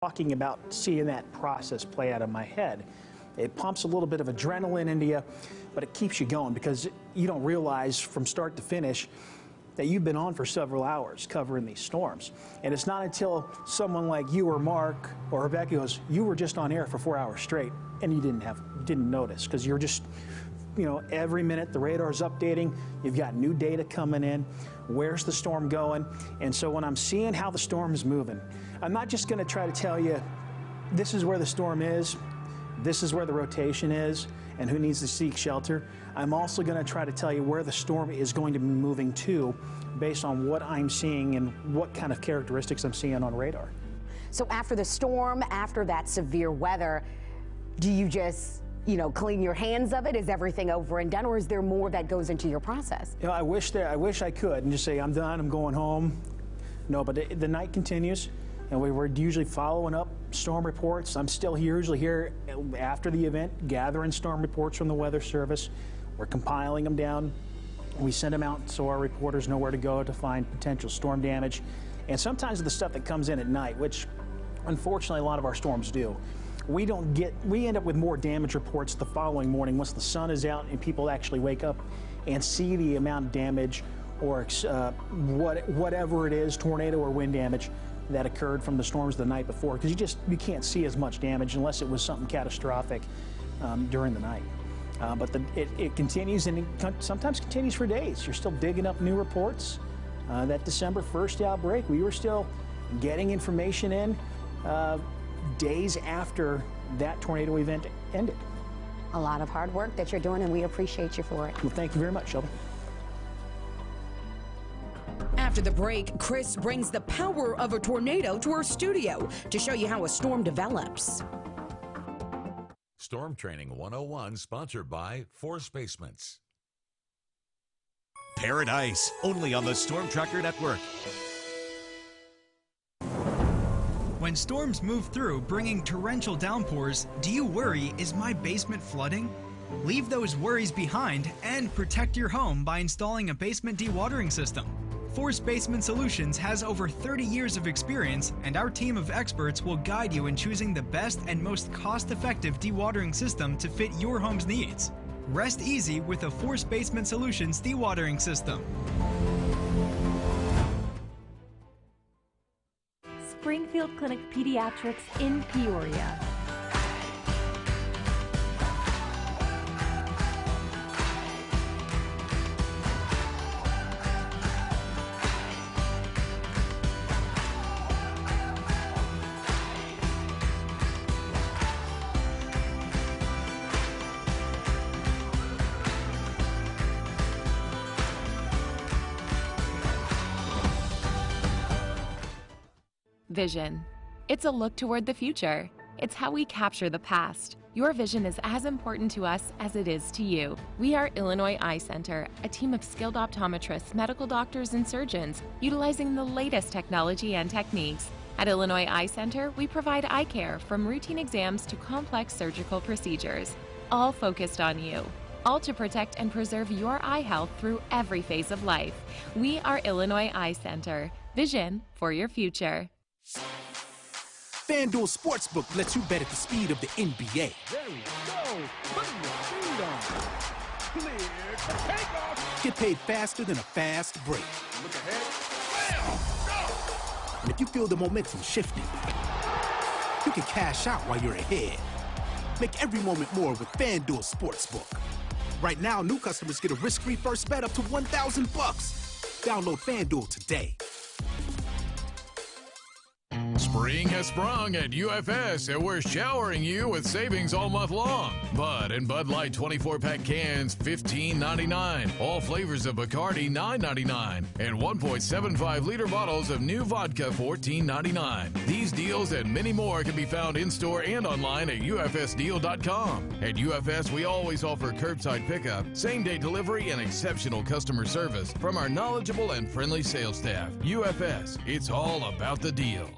Talking about seeing that process play out in my head. It pumps a little bit of adrenaline into you, but it keeps you going because you don't realize from start to finish that you've been on for several hours covering these storms. And it's not until someone like you or Mark or Rebecca goes, you were just on air for 4 hours straight, and you didn't notice because you're just, every minute the radar's updating, you've got new data coming in, where's the storm going? And so when I'm seeing how the storm is moving, I'm not just going to try to tell you this is where the storm is, this is where the rotation is, and who needs to seek shelter. I'm also going to try to tell you where the storm is going to be moving to based on what I'm seeing and what kind of characteristics I'm seeing on radar. So after the storm, after that severe weather, do you just clean your hands of it? Is everything over and done, or is there more that goes into your process? I wish I could and just say I'm done, I'm going home. No, but the night continues, and we're usually following up storm reports. I'm still usually here after the event, gathering storm reports from the Weather Service. We're compiling them down. We send them out so our reporters know where to go to find potential storm damage. And sometimes the stuff that comes in at night, which unfortunately a lot of our storms do, we end up with more damage reports the following morning once the sun is out and people actually wake up and see the amount of damage or whatever it is, tornado or wind damage that occurred from the storms the night before, because you can't see as much damage unless it was something catastrophic during the night. But it continues, and it sometimes continues for days. You're still digging up new reports. That December 1st outbreak, we were still getting information in days after that tornado event ended. A lot of hard work that you're doing, and we appreciate you for it. Well, thank you very much, Shelby. After the break, Chris brings the power of a tornado to our studio to show you how a storm develops. Storm Training 101, sponsored by Force Basements. Paradise, only on the Storm Tracker Network. When storms move through, bringing torrential downpours, do you worry, is my basement flooding? Leave those worries behind and protect your home by installing a basement dewatering system. Force Basement Solutions has over 30 years of experience, and our team of experts will guide you in choosing the best and most cost-effective dewatering system to fit your home's needs. Rest easy with a Force Basement Solutions dewatering system. Springfield Clinic Pediatrics in Peoria. Vision. It's a look toward the future. It's how we capture the past. Your vision is as important to us as it is to you. We are Illinois Eye Center, a team of skilled optometrists, medical doctors, and surgeons utilizing the latest technology and techniques. At Illinois Eye Center, we provide eye care from routine exams to complex surgical procedures, all focused on you. All to protect and preserve your eye health through every phase of life. We are Illinois Eye Center. Vision for your future. FanDuel Sportsbook lets you bet at the speed of the NBA. There we go. Putting your speed on. Clear to take off. Get paid faster than a fast break. Look ahead. Bam! Go! And if you feel the momentum shifting, you can cash out while you're ahead. Make every moment more with FanDuel Sportsbook. Right now, new customers get a risk-free first bet up to $1,000. Download FanDuel today. Spring has sprung at UFS, and we're showering you with savings all month long. Bud and Bud Light 24-pack cans, $15.99. All flavors of Bacardi, $9.99. And 1.75-liter bottles of new vodka, $14.99. These deals and many more can be found in-store and online at ufsdeal.com. At UFS, we always offer curbside pickup, same-day delivery, and exceptional customer service from our knowledgeable and friendly sales staff. UFS, it's all about the deal.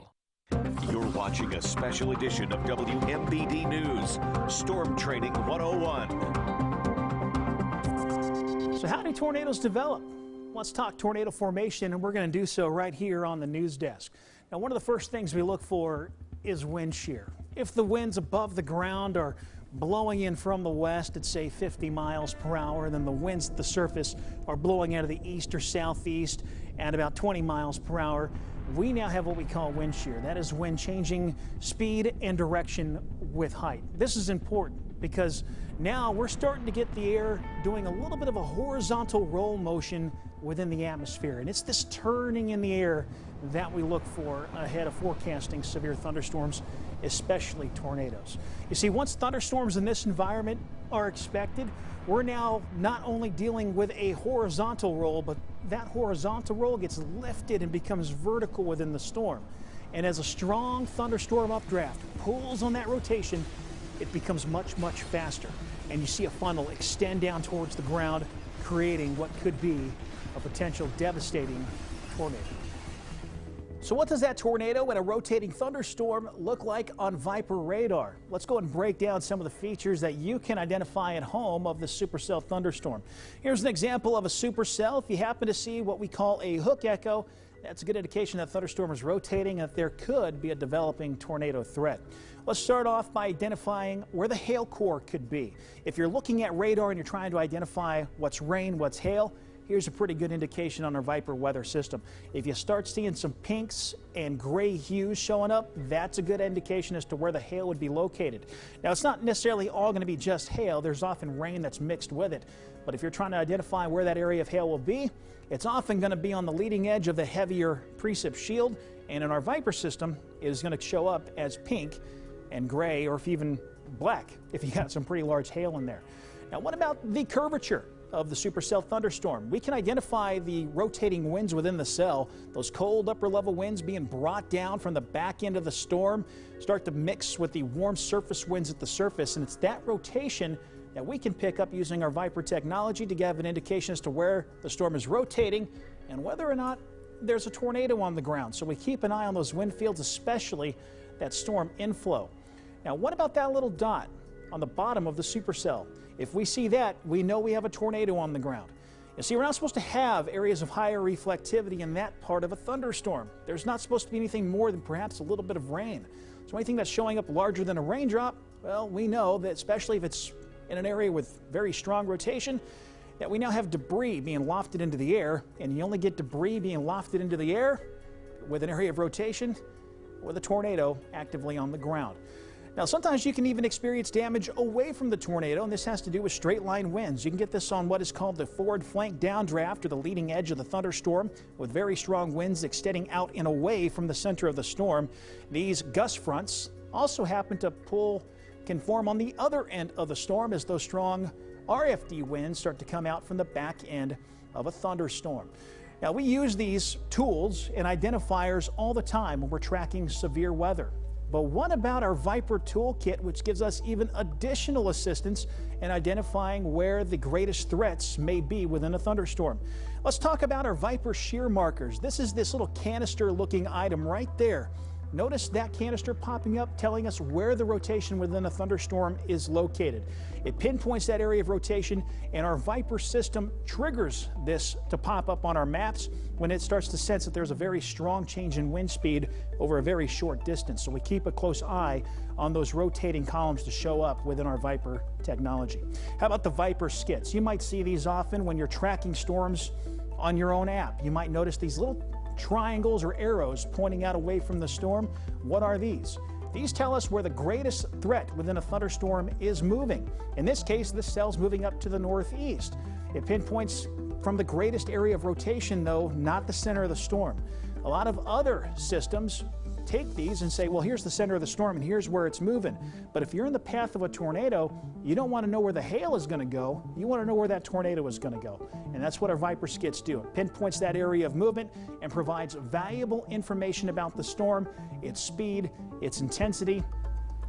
You're watching a special edition of WMBD News, Storm Training 101. So how do tornadoes develop? Let's talk tornado formation, and we're going to do so right here on the news desk. Now, one of the first things we look for is wind shear. If the winds above the ground are blowing in from the west at say 50 miles per hour, then the winds at the surface are blowing out of the east or southeast at about 20 miles per hour, we now have what we call wind shear. That is wind changing speed and direction with height. This is important because now we're starting to get the air doing a little bit of a horizontal roll motion within the atmosphere, and it's this turning in the air that we look for ahead of forecasting severe thunderstorms, especially tornadoes. You see, once thunderstorms in this environment are expected, we're now not only dealing with a horizontal roll, but that horizontal roll gets lifted and becomes vertical within the storm. And as a strong thunderstorm updraft pulls on that rotation, it becomes much, much faster. And you see a funnel extend down towards the ground, creating what could be a potential devastating tornado. So what does that tornado and a rotating thunderstorm look like on Viper radar? Let's go and break down some of the features that you can identify at home of the supercell thunderstorm. Here's an example of a supercell. If you happen to see what we call a hook echo, that's a good indication that thunderstorm is rotating and that there could be a developing tornado threat. Let's start off by identifying where the hail core could be. If you're looking at radar and you're trying to identify what's rain, what's hail, here's a pretty good indication on our Viper weather system. If you start seeing some pinks and gray hues showing up, that's a good indication as to where the hail would be located. Now, it's not necessarily all going to be just hail. There's often rain that's mixed with it. But if you're trying to identify where that area of hail will be, it's often going to be on the leading edge of the heavier precip shield. And in our Viper system, it is going to show up as pink and gray, or if even black, if you got some pretty large hail in there. Now, what about the curvature of the supercell thunderstorm? We can identify the rotating winds within the cell, those cold upper level winds being brought down from the back end of the storm, start to mix with the warm surface winds at the surface, and it's that rotation that we can pick up using our Viper technology to give an indication as to where the storm is rotating and whether or not there's a tornado on the ground. So we keep an eye on those wind fields, especially that storm inflow. Now, what about that little dot on the bottom of the supercell? If we see that, we know we have a tornado on the ground. You see, we're not supposed to have areas of higher reflectivity in that part of a thunderstorm. There's not supposed to be anything more than perhaps a little bit of rain. So anything that's showing up larger than a raindrop, well, we know that, especially if it's in an area with very strong rotation, that we now have debris being lofted into the air, and you only get debris being lofted into the air with an area of rotation with a tornado actively on the ground. Now, sometimes you can even experience damage away from the tornado, and this has to do with straight line winds. You can get this on what is called the forward flank downdraft, or the leading edge of the thunderstorm, with very strong winds extending out and away from the center of the storm. These gust fronts also happen to can form on the other end of the storm as those strong RFD winds start to come out from the back end of a thunderstorm. Now, we use these tools and identifiers all the time when we're tracking severe weather. But what about our Viper toolkit, which gives us even additional assistance in identifying where the greatest threats may be within a thunderstorm? Let's talk about our Viper shear markers. This is this little canister looking item right there. Notice that canister popping up, telling us where the rotation within a thunderstorm is located. It pinpoints that area of rotation, and our Viper system triggers this to pop up on our maps when it starts to sense that there's a very strong change in wind speed over a very short distance. So we keep a close eye on those rotating columns to show up within our Viper technology. How about the Viper skits? You might see these often when you're tracking storms on your own app. You might notice these little triangles or arrows pointing out away from the storm. What are these? These tell us where the greatest threat within a thunderstorm is moving. In this case, this cell's moving up to the northeast. It pinpoints from the greatest area of rotation, though, not the center of the storm. A lot of other systems take these and say, well, here's the center of the storm and here's where it's moving. But if you're in the path of a tornado, you don't want to know where the hail is going to go. You want to know where that tornado is going to go. And that's what our Viper skits do. It pinpoints that area of movement and provides valuable information about the storm, its speed, its intensity,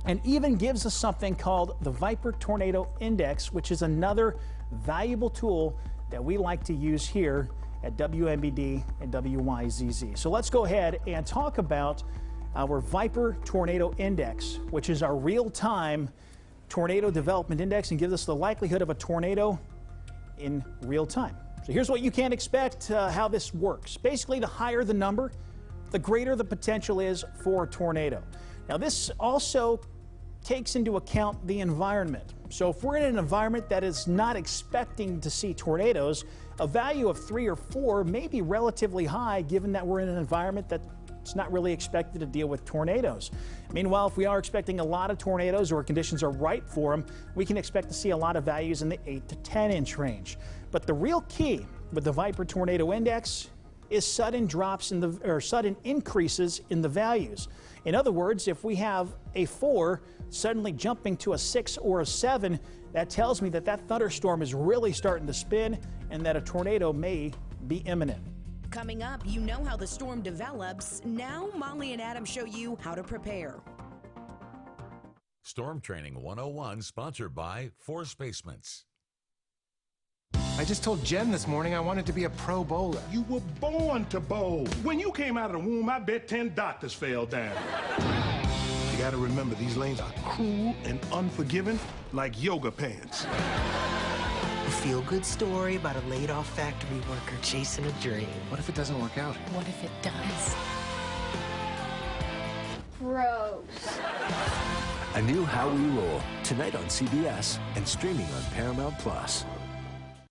and even gives us something called the Viper Tornado Index, which is another valuable tool that we like to use here at WMBD and WYZZ. So let's go ahead and talk about our Viper Tornado Index, which is our real-time tornado development index and gives us the likelihood of a tornado in real time. So here's what you can expect, how this works. Basically, the higher the number, the greater the potential is for a tornado. Now, this also takes into account the environment. So if we're in an environment that is not expecting to see tornadoes, a value of 3 or 4 may be relatively high, given that we're in an environment that's not really expected to deal with tornadoes. Meanwhile, if we are expecting a lot of tornadoes or conditions are ripe for them, we can expect to see a lot of values in the 8 to 10 inch range. But the real key with the Viper Tornado Index is sudden drops in the, or sudden increases in the values. In other words, if we have a 4 suddenly jumping to a 6 or a 7, that tells me that that thunderstorm is really starting to spin and that a tornado may be imminent. Coming up, you know how the storm develops. Now, Molly and Adam show you how to prepare. Storm Training 101, sponsored by Force Basements. I just told Jen this morning I wanted to be a pro bowler. You were born to bowl. When you came out of the womb, I bet 10 doctors fell down. You gotta remember, these lanes are cruel and unforgiving, like yoga pants. A feel-good story about a laid-off factory worker chasing a dream. What if it doesn't work out? What if it does? Gross. A new How We Roll, tonight on CBS and streaming on Paramount+.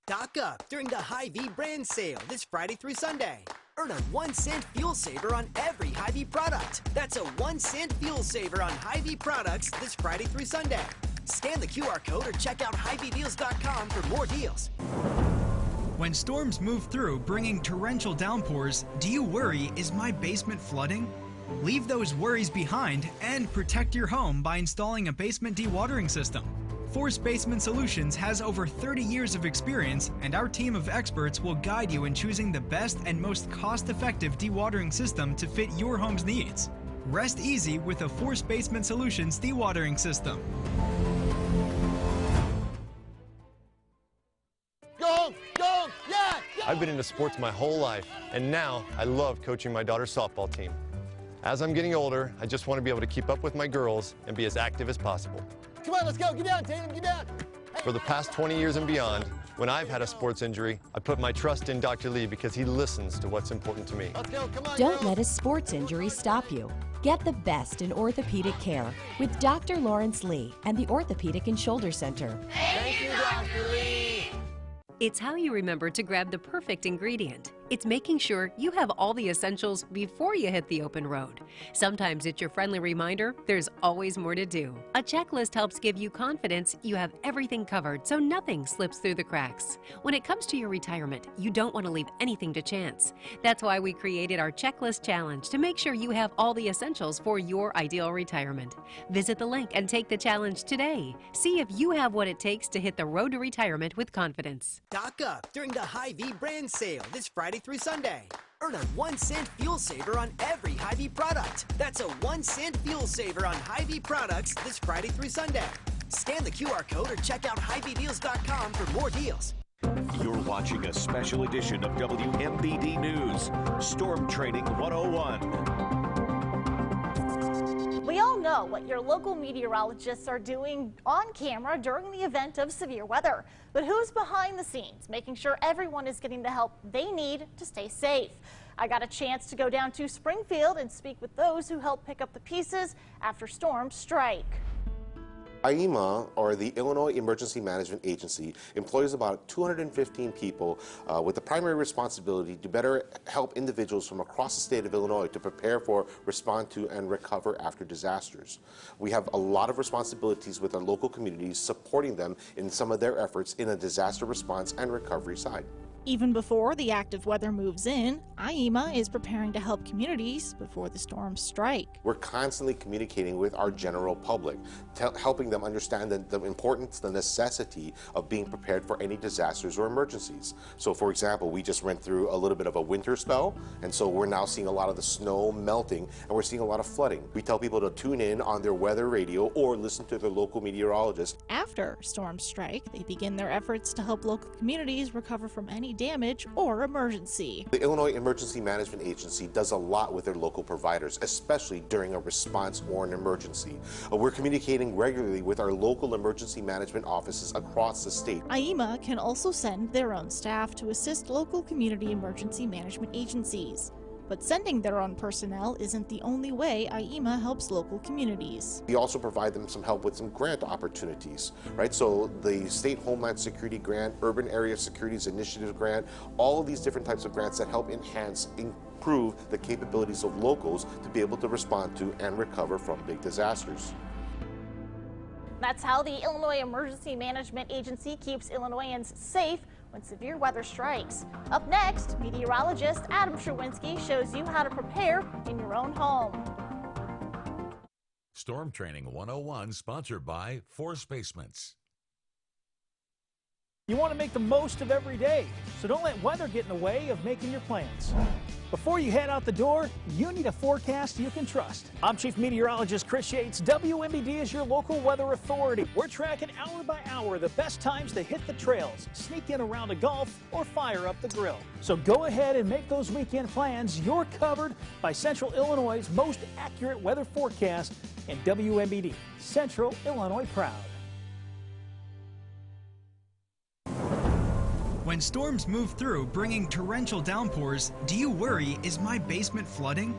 Stock up during the Hy-Vee brand sale this Friday through Sunday. Earn a 1-cent fuel saver on every Hy-Vee product. That's a 1-cent fuel saver on Hy-Vee products this Friday through Sunday. Scan the QR code or check out HyVeeDeals.com for more deals. When storms move through, bringing torrential downpours, do you worry, is my basement flooding? Leave those worries behind and protect your home by installing a basement dewatering system. Force Basement Solutions has over 30 years of experience, and our team of experts will guide you in choosing the best and most cost-effective dewatering system to fit your home's needs. Rest easy with a Force Basement Solutions dewatering system. Go, go, yeah! I've been into sports my whole life, and now I love coaching my daughter's softball team. As I'm getting older, I just want to be able to keep up with my girls and be as active as possible. Come on, let's go. Get down, Tatum. Get down. For the past 20 years and beyond, when I've had a sports injury, I put my trust in Dr. Lee because he listens to what's important to me. Let's go. Come on, Don't let a sports injury stop you. Get the best in orthopedic care with Dr. Lawrence Lee and the Orthopedic and Shoulder Center. Thank you, Dr. Lee. It's how you remember to grab the perfect ingredient. It's making sure you have all the essentials before you hit the open road. Sometimes it's your friendly reminder there's always more to do. A checklist helps give you confidence you have everything covered so nothing slips through the cracks. When it comes to your retirement, you don't want to leave anything to chance. That's why we created our Checklist Challenge to make sure you have all the essentials for your ideal retirement. Visit the link and take the challenge today. See if you have what it takes to hit the road to retirement with confidence. Stock up during the Hy-Vee brand sale this Friday through Sunday. Earn a 1-cent fuel saver on every Hy-Vee product. That's a 1-cent fuel saver on Hy-Vee products this Friday through Sunday. Scan the QR code or check out HyVeeDeals.com for more deals. You're watching a special edition of WMBD News, Storm Training 101. We all know what your local meteorologists are doing on camera during the event of severe weather. But who's behind the scenes, making sure everyone is getting the help they need to stay safe? I got a chance to go down to Springfield and speak with those who help pick up the pieces after storms strike. IEMA, or the Illinois Emergency Management Agency, employs about 215 people with the primary responsibility to better help individuals from across the state of Illinois to prepare for, respond to, and recover after disasters. We have a lot of responsibilities with our local communities, supporting them in some of their efforts in a disaster response and recovery side. Even before the active weather moves in, IEMA is preparing to help communities before the storms strike. We're constantly communicating with our general public, helping them understand the importance, the necessity of being prepared for any disasters or emergencies. So for example, we just went through a little bit of a winter spell, and so we're now seeing a lot of the snow melting, and we're seeing a lot of flooding. We tell people to tune in on their weather radio or listen to their local meteorologist. After storms strike, they begin their efforts to help local communities recover from any damage or emergency. The Illinois Emergency Management Agency does a lot with their local providers, especially during a response or an emergency. We're communicating regularly with our local emergency management offices across the state. IEMA can also send their own staff to assist local community emergency management agencies. But sending their own personnel isn't the only way IEMA helps local communities. We also provide them some help with some grant opportunities, right? So the State Homeland Security Grant, Urban Area Securities Initiative Grant, all of these different types of grants that help improve the capabilities of locals to be able to respond to and recover from big disasters. That's how the Illinois Emergency Management Agency keeps Illinoisans safe when severe weather strikes. Up next, meteorologist Adam Sherwinski shows you how to prepare in your own home. Storm Training 101, sponsored by Force Basements. You want to make the most of every day, so don't let weather get in the way of making your plans. Before you head out the door, you need a forecast you can trust. I'm Chief Meteorologist Chris Yates. WMBD is your local weather authority. We're tracking hour by hour the best times to hit the trails, sneak in around a golf, or fire up the grill. So go ahead and make those weekend plans. You're covered by Central Illinois' most accurate weather forecast and WMBD, Central Illinois proud. When storms move through, bringing torrential downpours, do you worry, is my basement flooding?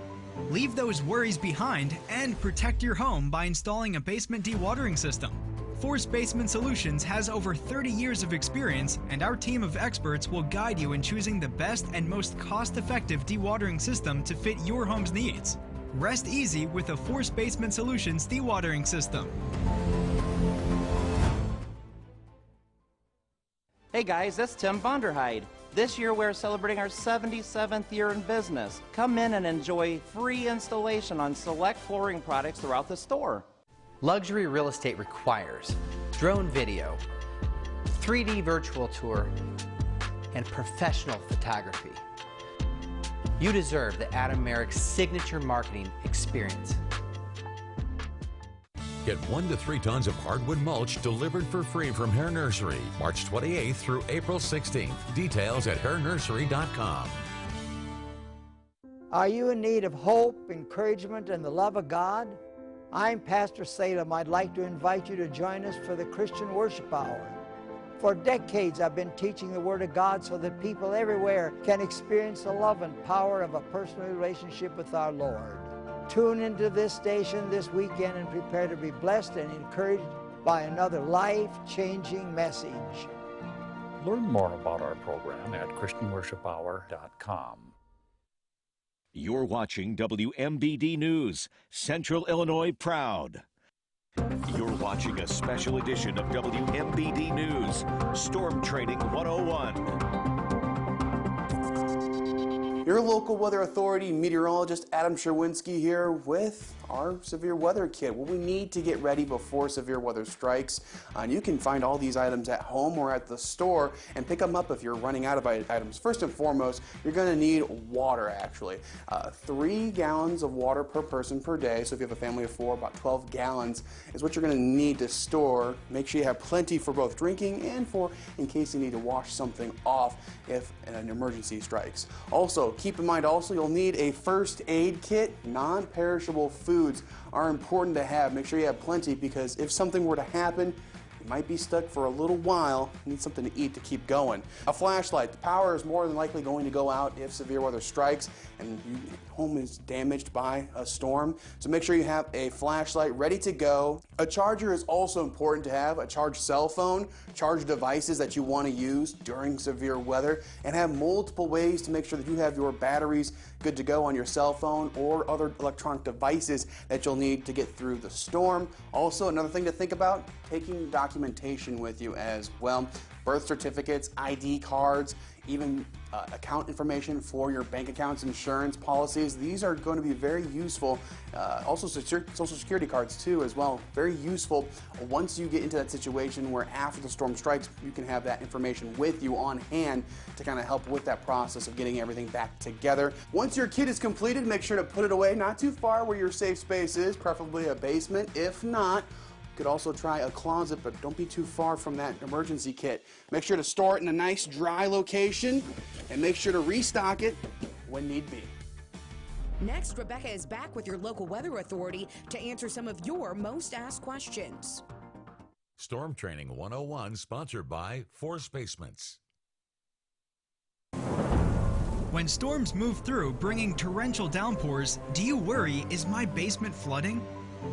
Leave those worries behind and protect your home by installing a basement dewatering system. Force Basement Solutions has over 30 years of experience, and our team of experts will guide you in choosing the best and most cost-effective dewatering system to fit your home's needs. Rest easy with a Force Basement Solutions dewatering system. Hey guys, that's Tim Vonderheide. This year we're celebrating our 77th year in business. Come in and enjoy free installation on select flooring products throughout the store. Luxury real estate requires drone video, 3D virtual tour, and professional photography. You deserve the Adam Merrick signature marketing experience. Get 1 to 3 tons of hardwood mulch delivered for free from Hair Nursery, March 28th through April 16th. Details at hairnursery.com. Are you in need of hope, encouragement, and the love of God? I'm Pastor Salem. I'd like to invite you to join us for the Christian Worship Hour. For decades, I've been teaching the Word of God so that people everywhere can experience the love and power of a personal relationship with our Lord. Tune into this station this weekend and prepare to be blessed and encouraged by another life-changing message. Learn more about our program at ChristianWorshipHour.com. You're watching WMBD News, Central Illinois proud. You're watching a special edition of WMBD News, Storm Training 101. Your local weather authority meteorologist Adam Sherwinski here with our severe weather kit. What we need to get ready before severe weather strikes. And you can find all these items at home or at the store and pick them up if you're running out of items. First and foremost, you're going to need water actually. 3 gallons of water per person per day. So if you have a family of 4, about 12 gallons is what you're going to need to store. Make sure you have plenty for both drinking and for in case you need to wash something off if an emergency strikes. Also, keep in mind also you'll need a first aid kit. Non-perishable foods are important to have. Make sure you have plenty because if something were to happen, you might be stuck for a little while. You need something to eat to keep going. A flashlight. The power is more than likely going to go out if severe weather strikes and your home is damaged by a storm. So make sure you have a flashlight ready to go. A charger is also important to have. A charged cell phone, charged devices that you want to use during severe weather, and have multiple ways to make sure that you have your batteries good to go on your cell phone or other electronic devices that you'll need to get through the storm. Also, another thing to think about, taking documentation with you as well. Birth certificates, ID cards, even account information for your bank accounts, insurance policies. These are going to be very useful. Also social security cards too as well. Very useful once you get into that situation where after the storm strikes, you can have that information with you on hand to kind of help with that process of getting everything back together. Once your kit is completed, make sure to put it away not too far where your safe space is, preferably a basement. If not, you could also try a closet, but don't be too far from that emergency kit. Make sure to store it in a nice dry location and make sure to restock it when need be. Next, Rebecca is back with your local weather authority to answer some of your most asked questions. Storm Training 101, sponsored by Force Basements. When storms move through, bringing torrential downpours, do you worry, is my basement flooding?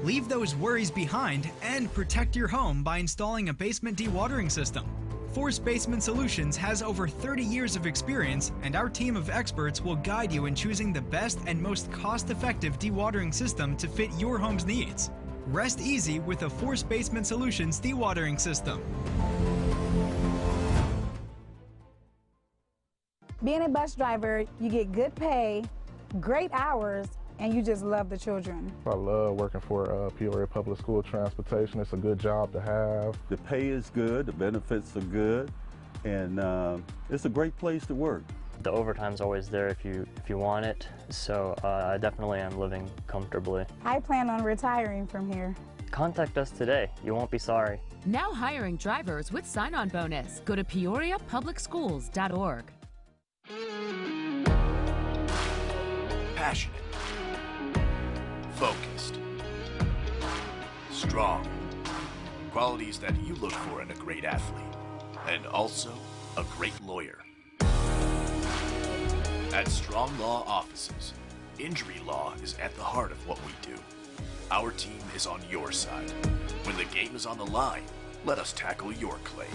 Leave those worries behind and protect your home by installing a basement dewatering system. Force Basement Solutions has over 30 years of experience, and our team of experts will guide you in choosing the best and most cost-effective dewatering system to fit your home's needs. Rest easy with a Force Basement Solutions dewatering system. Being a bus driver, you get good pay, great hours, and you just love the children. I love working for Peoria Public School Transportation. It's a good job to have. The pay is good, the benefits are good, and it's a great place to work. The overtime's always there if you want it, so I definitely am living comfortably. I plan on retiring from here. Contact us today. You won't be sorry. Now hiring drivers with sign-on bonus. Go to peoriapublicschools.org. Passionate, focused, strong. Qualities that you look for in a great athlete, and also a great lawyer. At Strong Law Offices, injury law is at the heart of what we do. Our team is on your side. When the game is on the line, let us tackle your claim.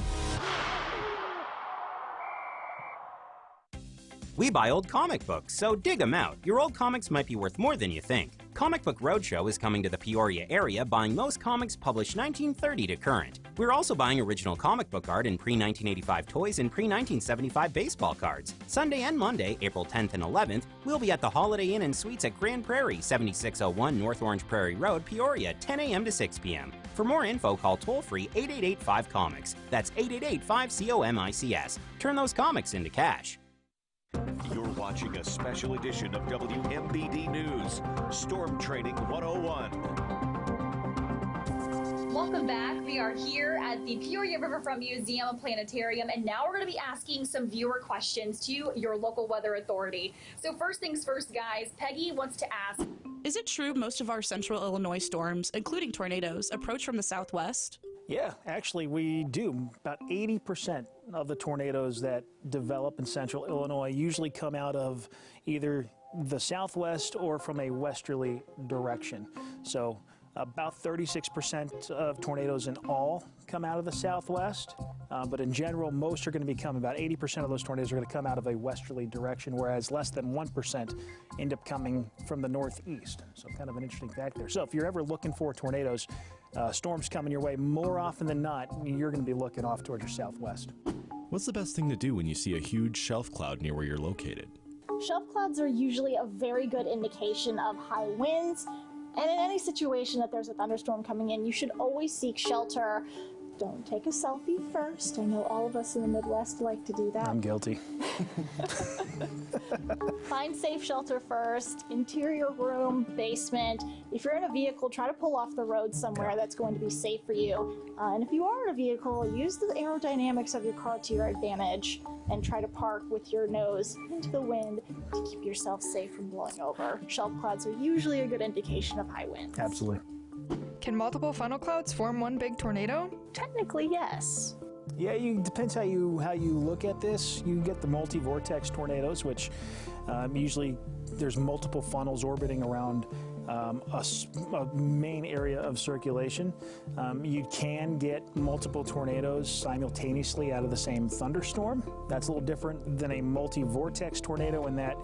We buy old comic books, so dig them out. Your old comics might be worth more than you think. Comic Book Roadshow is coming to the Peoria area, buying most comics published 1930 to current. We're also buying original comic book art and pre-1985 toys and pre-1975 baseball cards. Sunday and Monday, April 10th and 11th, we'll be at the Holiday Inn and Suites at Grand Prairie, 7601 North Orange Prairie Road, Peoria, 10 a.m. to 6 p.m. For more info, call toll-free 888-5-COMICS. That's 888-5-COMICS. Turn those comics into cash. You're watching a special edition of WMBD News, Storm Training 101. Welcome back. We are here at the Peoria Riverfront Museum and Planetarium, and now we're going to be asking some viewer questions to your local weather authority. So first things first, guys, Peggy wants to ask, is it true most of our central Illinois storms, including tornadoes, approach from the southwest? Yeah, actually we do. About 80% of the tornadoes that develop in central Illinois usually come out of either the southwest or from a westerly direction. So about 36% of tornadoes in all come out of the southwest, but in general, most are going to be coming, about 80% of those tornadoes are going to come out of a westerly direction, whereas less than 1% end up coming from the northeast. So kind of an interesting fact there. So if you're ever looking for tornadoes, storms coming your way, more often than not, you're going to be looking off towards your southwest. What's the best thing to do when you see a huge shelf cloud near where you're located? Shelf clouds are usually a very good indication of high winds, and in any situation that there's a thunderstorm coming in, you should always seek shelter. Don't take a selfie first. I know all of us in the Midwest like to do that. I'm guilty. Find safe shelter first, interior room, basement. If you're in a vehicle, try to pull off the road somewhere that's going to be safe for you. And if you are in a vehicle, use the aerodynamics of your car to your advantage and try to park with your nose into the wind to keep yourself safe from blowing over. Shelf clouds are usually a good indication of high winds. Absolutely. Can multiple funnel clouds form one big tornado? Technically, yes. Yeah, depends how you look at this. You get the multi-vortex tornadoes, which usually there's multiple funnels orbiting around a main area of circulation. You can get multiple tornadoes simultaneously out of the same thunderstorm. That's a little different than a multi-vortex tornado in that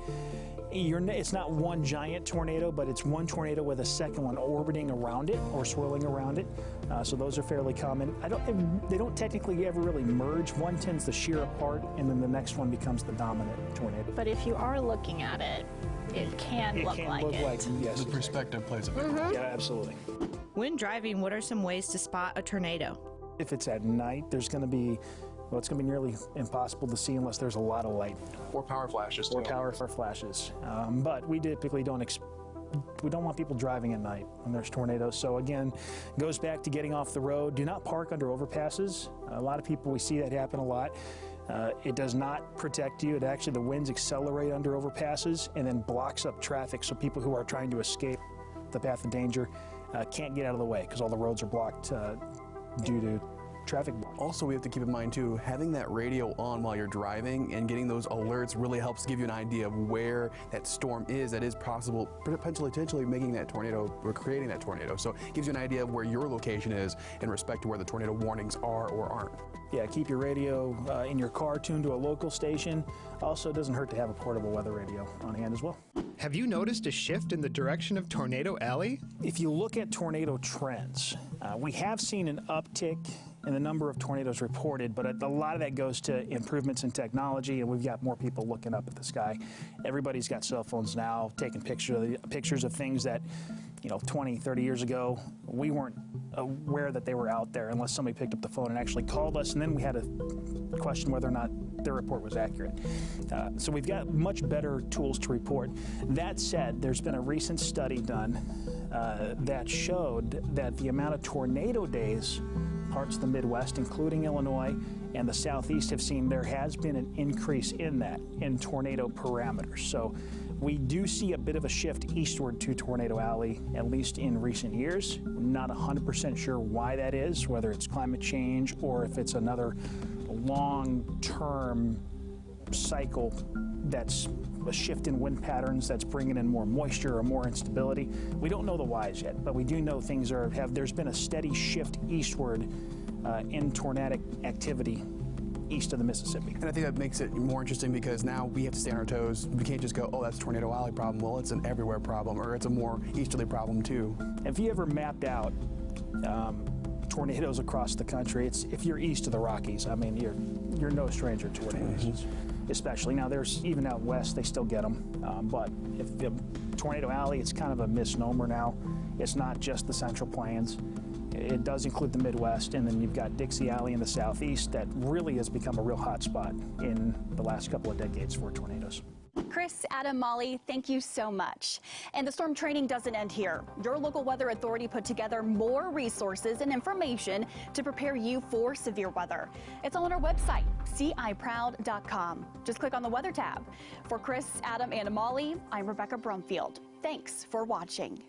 it's not one giant tornado, but it's one tornado with a second one orbiting around it or swirling around it. So those are fairly common. They don't technically ever really merge. One tends to shear apart, and then the next one becomes the dominant tornado. But if you are looking at it, it can look like it. Yes, the perspective plays a big role. Yeah, absolutely. When driving, what are some ways to spot a tornado? If it's at night, it's going to be nearly impossible to see unless there's a lot of light. Or power flashes, too. Or power flashes. But we typically don't want people driving at night when there's tornadoes. So again, goes back to getting off the road. Do not park under overpasses. A lot of people, we see that happen a lot. It does not protect you. The winds accelerate under overpasses and then blocks up traffic, so people who are trying to escape the path of danger can't get out of the way because all the roads are blocked due to traffic block. Also, we have to keep in mind too, having that radio on while you're driving and getting those alerts really helps give you an idea of where that storm is that is possible, potentially making that tornado or creating that tornado. So it gives you an idea of where your location is in respect to where the tornado warnings are or aren't. Yeah, keep your radio in your car tuned to a local station. Also, it doesn't hurt to have a portable weather radio on hand as well. Have you noticed a shift in the direction of Tornado Alley? If you look at tornado trends, we have seen an uptick in the number of tornadoes reported, but a lot of that goes to improvements in technology, and we've got more people looking up at the sky. Everybody's got cell phones now, taking pictures of things that, 20, 30 years ago, we weren't aware that they were out there unless somebody picked up the phone and actually called us, and then we had to question whether or not their report was accurate. So we've got much better tools to report. That said, there's been a recent study done that showed that the amount of tornado days parts of the Midwest, including Illinois and the Southeast, have seen there has been an increase in tornado parameters. So we do see a bit of a shift eastward to Tornado Alley, at least in recent years. Not 100% sure why that is, whether it's climate change or if it's another long-term cycle that's a shift in wind patterns that's bringing in more moisture or more instability. We don't know the whys yet, but we do know things there's been a steady shift eastward in tornadic activity east of the Mississippi. And I think that makes it more interesting because now we have to stay on our toes. We can't just go, oh, that's Tornado Alley problem. Well, it's an everywhere problem, or it's a more easterly problem too. If you ever mapped out tornadoes across the country, if you're east of the Rockies, I mean, you're no stranger to tornadoes. Especially now, there's even out west, they still get them. But if the Tornado Alley, it's kind of a misnomer now. It's not just the Central Plains. It does include the Midwest, and then you've got Dixie Alley in the Southeast that really has become a real hot spot in the last couple of decades for tornadoes. Chris, Adam, Molly, thank you so much. And the storm training doesn't end here. Your local weather authority put together more resources and information to prepare you for severe weather. It's all on our website, ciproud.com. Just click on the weather tab. For Chris, Adam, and Molly, I'm Rebecca Brumfield. Thanks for watching.